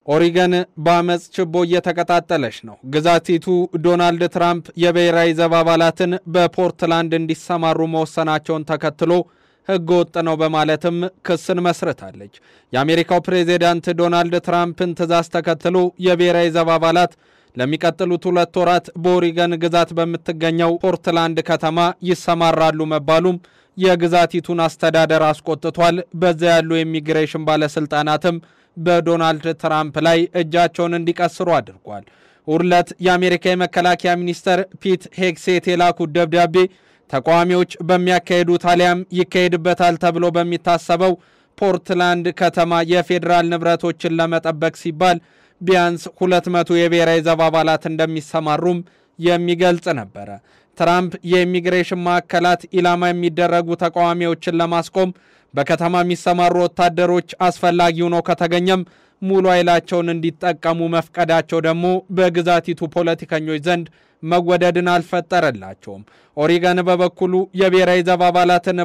ኦሪገን በአመጽ ችቦ እየተቀጣጠለች ነው። ግዛቲቱ ዶናልድ ትራምፕ የብሔራዊ ዘብ አባላትን በፖርትላንድ እንዲሰማሩ መወሰናቸውን ተከትሎ ሕገ ወጥ ነው በማለትም ክስን መስርታለች። የአሜሪካው ፕሬዝዳንት ዶናልድ ትራምፕን ትዕዛዝ ተከትሎ የብሔራዊ ዘብ አባላት ለሚቀጥሉት 2 ወራት በኦሪገን ግዛት በምትገኘው ፖርትላንድ ከተማ ይሰማራሉ መባሉም የግዛቲቱን አስተዳደር አስቆጥቷል። በዚያ ያሉ የኢሚግሬሽን ባለስልጣናትም በዶናልድ ትራምፕ ላይ እጃቸውን እንዲቀስሩ አድርጓል። ኡርለት የአሜሪካ የመከላከያ ሚኒስተር ፒት ሄግሴት የላኩት ደብዳቤ ተቃዋሚዎች በሚያካሄዱት አሊያም ይካሄድበታል ተብሎ በሚታሰበው ፖርትላንድ ከተማ የፌዴራል ንብረቶችን ለመጠበቅ ሲባል ቢያንስ 200 የብሔራዊ ዘብ አባላት እንደሚሰማሩም የሚገልጽ ነበር። ትራምፕ የኢሚግሬሽን ማዕከላት ኢላማ የሚደረጉ ተቃዋሚዎችን ለማስቆም በከተማ የሚሰማሩ ወታደሮች አስፈላጊ ሆኖ ከተገኘም ሙሉ ኃይላቸውን እንዲጠቀሙ መፍቀዳቸው ደግሞ በግዛቲቱ ፖለቲከኞች ዘንድ መወደድን አልፈጠረላቸውም። ኦሪገን በበኩሉ የብሔራዊ ዘብ አባላትን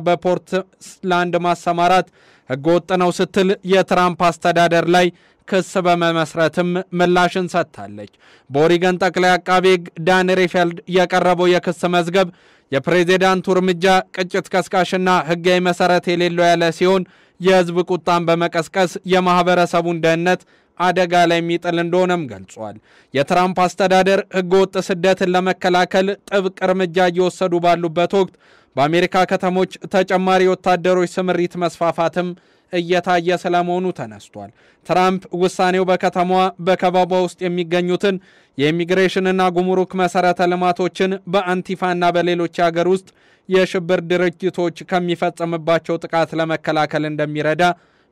በፖርትላንድ ማሰማራት ሕገወጥ ነው ስትል የትራምፕ አስተዳደር ላይ ክስ በመመስረትም ምላሽን ሰጥታለች። በኦሪገን ጠቅላይ አቃቤ ሕግ ዳን ሬፌልድ የቀረበው የክስ መዝገብ የፕሬዝዳንቱ እርምጃ ቅጭት ቀስቃሽና ሕጋዊ መሰረት የሌለው ያለ ሲሆን የሕዝብ ቁጣን በመቀስቀስ የማህበረሰቡን ደህንነት አደጋ ላይ የሚጥል እንደሆነም ገልጿል። የትራምፕ አስተዳደር ሕገወጥ ስደትን ለመከላከል ጥብቅ እርምጃ እየወሰዱ ባሉበት ወቅት በአሜሪካ ከተሞች ተጨማሪ ወታደሮች ስምሪት መስፋፋትም እየታየ ስለመሆኑ ተነስቷል። ትራምፕ ውሳኔው በከተማዋ በከበባ ውስጥ የሚገኙትን የኢሚግሬሽንና ጉምሩክ መሰረተ ልማቶችን በአንቲፋና በሌሎች ሀገር ውስጥ የሽብር ድርጅቶች ከሚፈጸምባቸው ጥቃት ለመከላከል እንደሚረዳ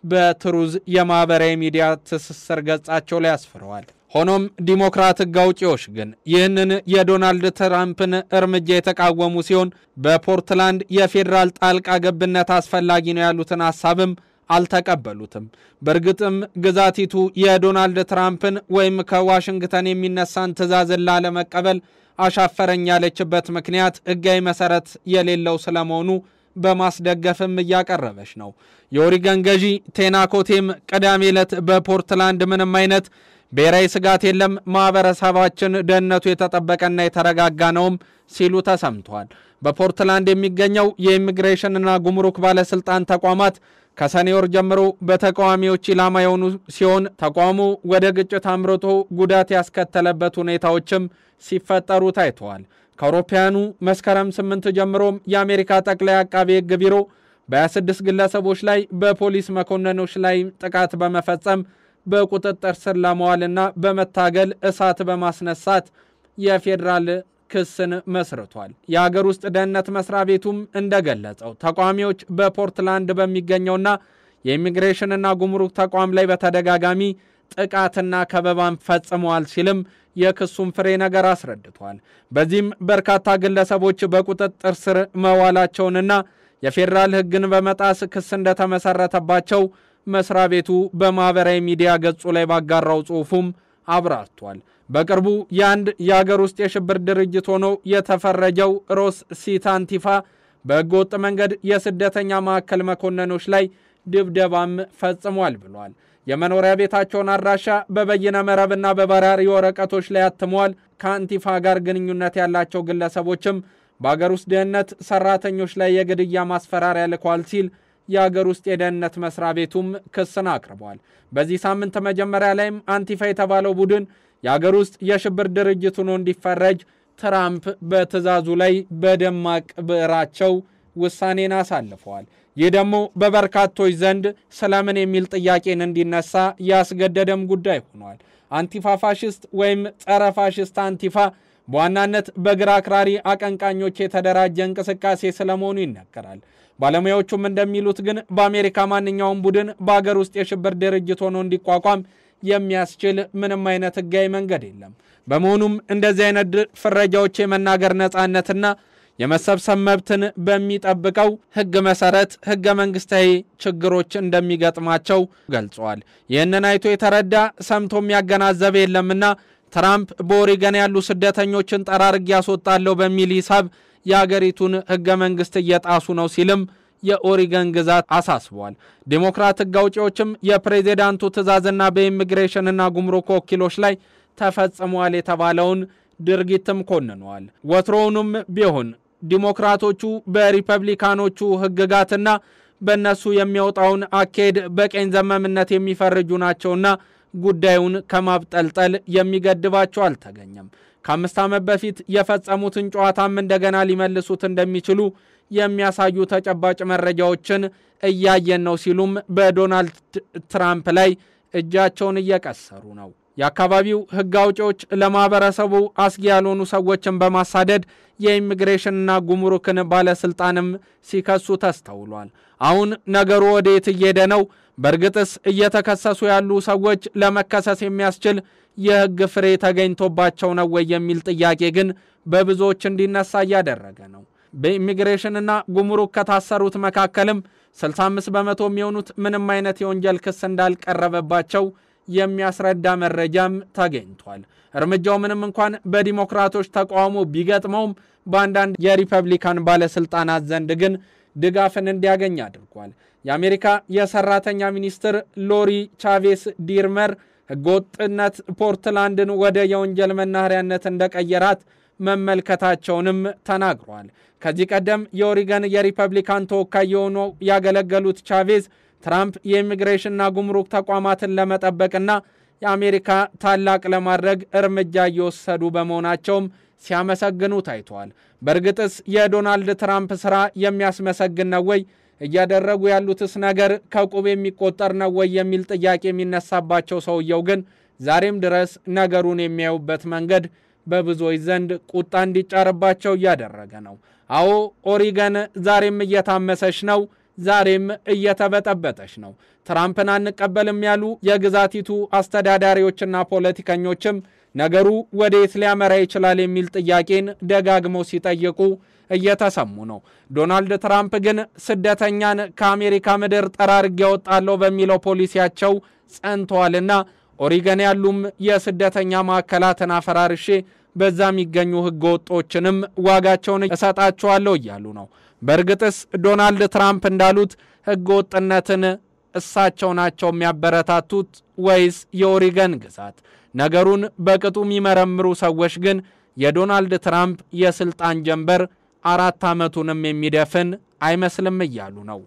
በትሩዝ የማህበራዊ ሚዲያ ትስስር ገጻቸው ላይ አስፍረዋል። ሆኖም ዲሞክራት ሕግ አውጪዎች ግን ይህንን የዶናልድ ትራምፕን እርምጃ የተቃወሙ ሲሆን በፖርትላንድ የፌዴራል ጣልቃ ገብነት አስፈላጊ ነው ያሉትን ሐሳብም አልተቀበሉትም። በእርግጥም ግዛቲቱ የዶናልድ ትራምፕን ወይም ከዋሽንግተን የሚነሳን ትዕዛዝን ላለመቀበል አሻፈረኝ ያለችበት ምክንያት ሕጋዊ መሰረት የሌለው ስለመሆኑ በማስደገፍም እያቀረበች ነው። የኦሪገን ገዢ ቴና ኮቴም ቅዳሜ ዕለት በፖርትላንድ ምንም አይነት ብሔራዊ ስጋት የለም፣ ማህበረሰባችን ደህንነቱ የተጠበቀና የተረጋጋ ነውም ሲሉ ተሰምቷል። በፖርትላንድ የሚገኘው የኢሚግሬሽንና ጉምሩክ ባለስልጣን ተቋማት ከሰኔ ወር ጀምሮ በተቃዋሚዎች ኢላማ የሆኑ ሲሆን ተቋሙ ወደ ግጭት አምርቶ ጉዳት ያስከተለበት ሁኔታዎችም ሲፈጠሩ ታይተዋል። ከአውሮፓውያኑ መስከረም 8 ጀምሮም የአሜሪካ ጠቅላይ አቃቤ ሕግ ቢሮ በ26 ግለሰቦች ላይ በፖሊስ መኮንኖች ላይ ጥቃት በመፈጸም በቁጥጥር ስር ለማዋልና በመታገል እሳት በማስነሳት የፌዴራል ክስን መስርቷል። የሀገር ውስጥ ደህንነት መስሪያ ቤቱም እንደገለጸው ተቃዋሚዎች በፖርትላንድ በሚገኘውና የኢሚግሬሽንና ጉምሩክ ተቋም ላይ በተደጋጋሚ ጥቃትና ከበባን ፈጽመዋል ሲልም የክሱን ፍሬ ነገር አስረድቷል። በዚህም በርካታ ግለሰቦች በቁጥጥር ስር መዋላቸውንና የፌዴራል ሕግን በመጣስ ክስ እንደተመሰረተባቸው መስሪያ ቤቱ በማህበራዊ ሚዲያ ገጹ ላይ ባጋራው ጽሑፉም አብራርቷል። በቅርቡ የአንድ የሀገር ውስጥ የሽብር ድርጅት ሆኖ የተፈረጀው ሮስ ሲት አንቲፋ በሕገወጥ መንገድ የስደተኛ ማዕከል መኮንኖች ላይ ድብደባም ፈጽሟል ብሏል። የመኖሪያ ቤታቸውን አድራሻ በበይነ መረብና በበራሪ ወረቀቶች ላይ አትመዋል። ከአንቲፋ ጋር ግንኙነት ያላቸው ግለሰቦችም በአገር ውስጥ ደህንነት ሰራተኞች ላይ የግድያ ማስፈራሪያ ልኳል ሲል የአገር ውስጥ የደህንነት መስሪያ ቤቱም ክስን አቅርቧል። በዚህ ሳምንት መጀመሪያ ላይም አንቲፋ የተባለው ቡድን የአገር ውስጥ የሽብር ድርጅት ሆኖ እንዲፈረጅ ትራምፕ በትዕዛዙ ላይ በደማቅ ብዕራቸው ውሳኔን አሳልፈዋል። ይህ ደግሞ በበርካቶች ዘንድ ስለምን የሚል ጥያቄን እንዲነሳ ያስገደደም ጉዳይ ሆኗል። አንቲፋ ፋሽስት ወይም ጸረ ፋሽስት አንቲፋ በዋናነት በግራ አክራሪ አቀንቃኞች የተደራጀ እንቅስቃሴ ስለመሆኑ ይነገራል። ባለሙያዎቹም እንደሚሉት ግን በአሜሪካ ማንኛውም ቡድን በአገር ውስጥ የሽብር ድርጅት ሆኖ እንዲቋቋም የሚያስችል ምንም አይነት ሕጋዊ መንገድ የለም። በመሆኑም እንደዚህ አይነት ፍረጃዎች የመናገር ነጻነትና የመሰብሰብ መብትን በሚጠብቀው ሕግ መሰረት ሕገ መንግስታዊ ችግሮች እንደሚገጥማቸው ገልጸዋል። ይህንን አይቶ የተረዳ ሰምቶ የሚያገናዘበ የለምና ትራምፕ በኦሪገን ያሉ ስደተኞችን ጠራርግ ያስወጣለው በሚል ሂሳብ የአገሪቱን ሕገ መንግስት እየጣሱ ነው ሲልም የኦሪገን ግዛት አሳስቧል። ዲሞክራት ሕግ አውጪዎችም የፕሬዝዳንቱ ትዕዛዝና በኢሚግሬሽንና ጉምሩክ ወኪሎች ላይ ተፈጽሟል የተባለውን ድርጊትም ኮንነዋል። ወትሮውንም ቢሆን ዲሞክራቶቹ በሪፐብሊካኖቹ ሕግጋትና በእነሱ የሚወጣውን አካሄድ በቀኝ ዘመምነት የሚፈርጁ ናቸውና ጉዳዩን ከማብጠልጠል የሚገድባቸው አልተገኘም። ከ5 ዓመት በፊት የፈጸሙትን ጨዋታም እንደገና ሊመልሱት እንደሚችሉ የሚያሳዩ ተጨባጭ መረጃዎችን እያየን ነው ሲሉም በዶናልድ ትራምፕ ላይ እጃቸውን እየቀሰሩ ነው። የአካባቢው ሕግ አውጪዎች ለማህበረሰቡ አስጊ ያልሆኑ ሰዎችን በማሳደድ የኢሚግሬሽንና ጉምሩክን ባለስልጣንም ሲከሱ ተስተውሏል። አሁን ነገሩ ወዴት እየሄደ ነው? በእርግጥስ እየተከሰሱ ያሉ ሰዎች ለመከሰስ የሚያስችል የሕግ ፍሬ ተገኝቶባቸው ነው ወይ የሚል ጥያቄ ግን በብዙዎች እንዲነሳ እያደረገ ነው። በኢሚግሬሽንና ጉምሩክ ከታሰሩት መካከልም 65 በመቶ የሚሆኑት ምንም አይነት የወንጀል ክስ እንዳልቀረበባቸው የሚያስረዳ መረጃም ተገኝቷል። እርምጃው ምንም እንኳን በዲሞክራቶች ተቃውሞ ቢገጥመውም በአንዳንድ የሪፐብሊካን ባለስልጣናት ዘንድ ግን ድጋፍን እንዲያገኝ አድርጓል። የአሜሪካ የሰራተኛ ሚኒስትር ሎሪ ቻቬስ ዲርመር ሕገወጥነት ፖርትላንድን ወደ የወንጀል መናኸሪያነት እንደቀየራት መመልከታቸውንም ተናግሯል። ከዚህ ቀደም የኦሪገን የሪፐብሊካን ተወካይ የሆነው ያገለገሉት ቻቬዝ ትራምፕ የኢሚግሬሽንና ጉምሩክ ተቋማትን ለመጠበቅና የአሜሪካ ታላቅ ለማድረግ እርምጃ እየወሰዱ በመሆናቸውም ሲያመሰግኑ ታይተዋል። በእርግጥስ የዶናልድ ትራምፕ ስራ የሚያስመሰግን ነው ወይ? እያደረጉ ያሉትስ ነገር ከቁብ የሚቆጠር ነው ወይ የሚል ጥያቄ የሚነሳባቸው ሰውየው ግን ዛሬም ድረስ ነገሩን የሚያዩበት መንገድ በብዙዎች ዘንድ ቁጣ እንዲጫርባቸው እያደረገ ነው። አዎ ኦሪገን ዛሬም እየታመሰች ነው፣ ዛሬም እየተበጠበጠች ነው። ትራምፕን አንቀበልም ያሉ የግዛቲቱ አስተዳዳሪዎችና ፖለቲከኞችም ነገሩ ወዴት ሊያመራ ይችላል የሚል ጥያቄን ደጋግመው ሲጠይቁ እየተሰሙ ነው። ዶናልድ ትራምፕ ግን ስደተኛን ከአሜሪካ ምድር ጠራርጌ ያወጣለሁ በሚለው ፖሊሲያቸው ጸንተዋልና ኦሪገን ያሉም የስደተኛ ማዕከላትን አፈራርሼ በዛ የሚገኙ ህገወጦችንም ዋጋቸውን እሰጣቸዋለሁ እያሉ ነው። በእርግጥስ ዶናልድ ትራምፕ እንዳሉት ህገወጥነትን እሳቸው ናቸው የሚያበረታቱት ወይስ የኦሪገን ግዛት? ነገሩን በቅጡ የሚመረምሩ ሰዎች ግን የዶናልድ ትራምፕ የስልጣን ጀንበር 4 ዓመቱንም የሚደፍን አይመስልም እያሉ ነው።